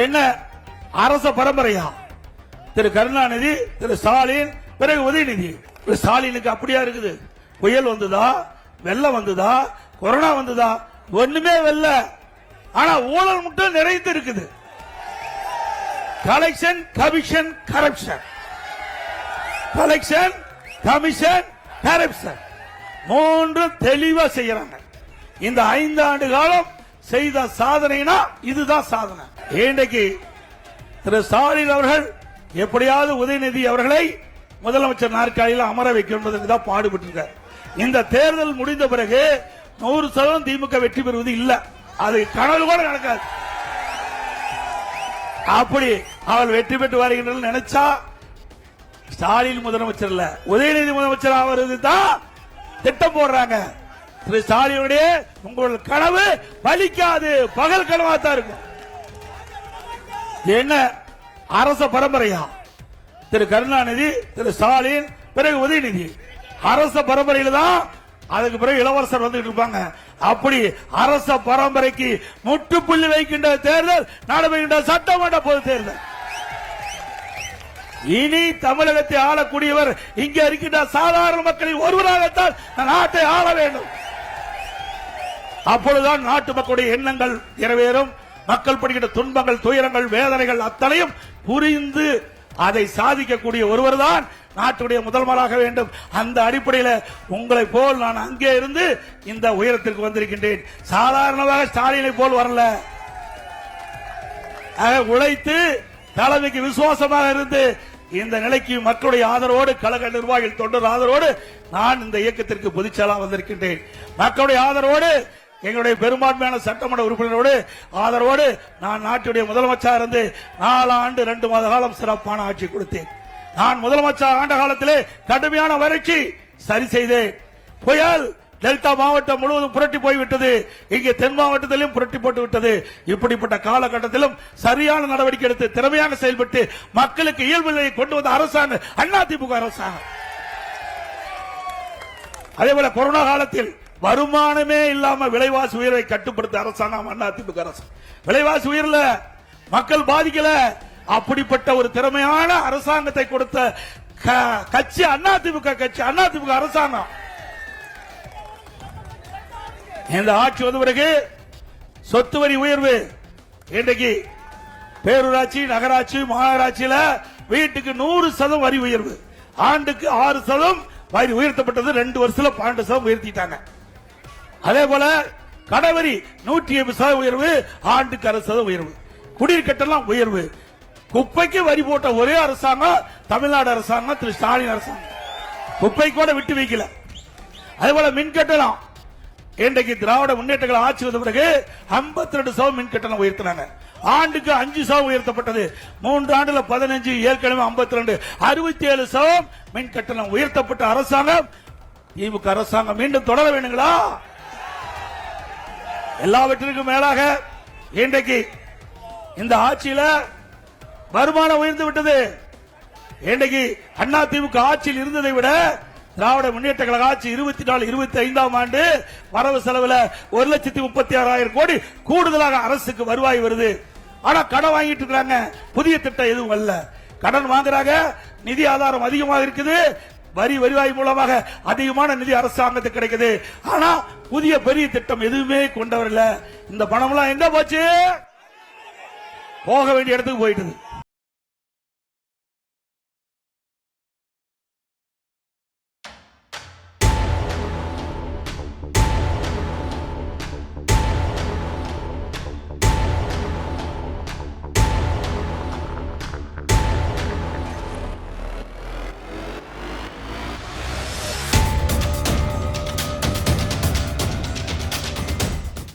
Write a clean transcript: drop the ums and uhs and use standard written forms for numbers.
என்ன அரச பரம்பரையா? திரு கருணாநிதி, திரு ஸ்டாலின், பிறகு உதயநிதி. ஸ்டாலினுக்கு அப்படியா இருக்குது? புயல் வந்ததா, வெள்ளம் வந்ததா, கொரோனா வந்ததா? ஒண்ணுமே வெல்ல. ஆனா ஊழல் மட்டும் நிறைந்து இருக்குது. Collection, commission, corruption. Collection, commission, corruption மூன்று தெளிவா செய்யறாங்க. இந்த 5 ஆண்டு காலம் செய்த சாதனைனா இதுதான் சாதனை. இன்றைக்கு திரு ஸ்டாலின் அவர்கள் எப்படியாவது உதயநிதி அவர்களை முதலமைச்சர் நாற்காலியில் அமர வைக்கும் என்பதற்கு தான் பாடுபட்டு. இந்த தேர்தல் முடிந்த பிறகு 100% திமுக வெற்றி பெறுவது இல்ல. அது கனவு கூட நடக்காது. அப்படி அவள் வெற்றி பெற்று வருகின்ற நினைச்சா ஸ்டாலின் முதலமைச்சர் இல்ல, உதயநிதி முதலமைச்சர் ஆவது தான் திட்டம் போடுறாங்க. திரு ஸ்டாலினுடைய உங்கள் கனவு பலிக்காது, பகல் கனவா தான் இருக்கும். என்ன அரச பரம்பரையா? திரு கருணாநிதி, திரு ஸ்டாலின், பிறகு உதயநிதி. அரச பரம்பரையில் தான் அதுக்கு பிறகு இளவரசர் வந்துட்டு இருப்பாங்க. அப்படி அரச பரம்பரைக்கு முற்றுப்புள்ளி வைக்கின்ற தேர்தல் நடைபெறுகின்ற சட்டமன்ற பொது தேர்தல். இனி தமிழகத்தை ஆளக்கூடியவர் இங்கே இருக்கின்ற சாதாரண மக்களில் ஒருவராகத்தான் நாட்டை ஆள வேண்டும். அப்பொழுதுதான் நாட்டு மக்களுடைய எண்ணங்கள் நிறைவேறும். மக்கள் படுகின்ற துன்பங்கள், துயரங்கள், வேதனைகள் அத்தனையும் புரிந்து அதை சாதிக்கக்கூடிய ஒருவர் தான் நாட்டுடைய முதல்வராக வேண்டும். அந்த அடிப்படையில் உங்களை போல் நான் அங்கே இருந்து இந்த உயரத்திற்கு வந்திருக்கின்றேன். சாதாரணமாக ஸ்டாலினை போல் வரல. உழைத்து தலைமைக்கு விசுவாசமாக இருந்து இந்த நிலைக்கு மக்களுடைய ஆதரவோடு, கழக நிர்வாகிகள், தொண்டர் ஆதரவோடு நான் இந்த இயக்கத்திற்கு பொதுச்செயலாளராக வந்திருக்கின்றேன். மக்களுடைய ஆதரவோடு, எங்களுடைய பெரும்பான்மையான சட்டமன்ற உறுப்பினரோடு ஆதரவோடு நான் நாட்டுடைய முதலமைச்சராக இருந்து 4 ஆண்டு 2 மாத காலம் சிறப்பான ஆட்சி கொடுத்தேன். நான் முதலமைச்சர் ஆண்ட காலத்திலே கடுமையான வறட்சி சரி செய்தேன். புயல் டெல்டா மாவட்டம் முழுவதும் புரட்டி போய்விட்டது. இங்கே தென் மாவட்டத்திலும் புரட்டி போட்டு விட்டது. இப்படிப்பட்ட காலகட்டத்திலும் சரியான நடவடிக்கை எடுத்து திறமையாக செயல்பட்டு மக்களுக்கு இயல்பு நிலையை கொண்டு வந்த அரசாங்கம் அதிமுக அரசாங்கம். அதேபோல கொரோனா காலத்தில் வருமானமே இல்லாம விலைவாசி உயர்வை கட்டுப்படுத்த அரசாங்கம் அதிமுக அரசு. விலைவாசி உயர்ல மக்கள் பாதிக்கல. அப்படிப்பட்ட ஒரு திறமையான அரசாங்கத்தை கொடுத்த கட்சி அதிமுக கட்சி, அதிமுக அரசாங்கம். இந்த ஆட்சி வந்த பிறகு சொத்து வரி உயர்வு, இன்றைக்கு பேரூராட்சி, நகராட்சி, மாநகராட்சியில வீட்டுக்கு 100% வரி உயர்வு, ஆண்டுக்கு 6% வரி உயர்த்தப்பட்டது. 2 வருஷத்துல 12% உயர்த்திட்டாங்க. அதே போல கடவரி 180% உயர்வு, ஆண்டுக்கு 60% உயர்வு. குடிநீர் கட்டணம் உயர்வு. குப்பைக்கு வரி போட்ட ஒரே அரசாங்கம் தமிழ்நாடு அரசாங்கம், திரு ஸ்டாலின் அரசாங்கம். குப்பை கூட விட்டு வைக்கல. அதே போல மின் கட்டணம், இன்றைக்கு திராவிட முன்னேற்ற ஆட்சி வந்த பிறகு 52% மின் கட்டணம் உயர்த்தினாங்க. ஆண்டுக்கு 5% உயர்த்தப்பட்டது. 3 ஆண்டுல 15, ஏற்கனவே 52, 67% மின் கட்டணம் உயர்த்தப்பட்ட அரசாங்கம் திமுக அரசாங்கம் மீண்டும் தொடர வேண்டுங்களா? எல்லாவற்றிற்கும் மேலாக இன்றைக்கு இந்த ஆட்சியில வருமானம் உயர்ந்து விட்டது. இன்றைக்கு அதிமுக ஆட்சியில் இருந்ததை விட திராவிட முன்னேற்ற கழக ஆட்சி 24, 25ஆம் ஆண்டு வரவு செலவுல 1,36,000 கோடி கூடுதலாக அரசுக்கு வருவாய் வருது. ஆனா கடன் வாங்கிட்டு இருக்காங்க. புதிய திட்டம் எதுவும் அல்ல. கடன் வாங்குறாங்க. நிதி ஆதாரம் அதிகமாக இருக்குது. வரி வருவாய் மூலமாக அதிகமான நிதி அரசாங்கத்துக்கு கிடைக்குது. ஆனா புதிய பெரிய திட்டம் எதுவுமே கொண்டு வரல. இந்த பணம் எல்லாம் எங்க போச்சு? போக வேண்டிய இடத்துக்கு போயிட்டு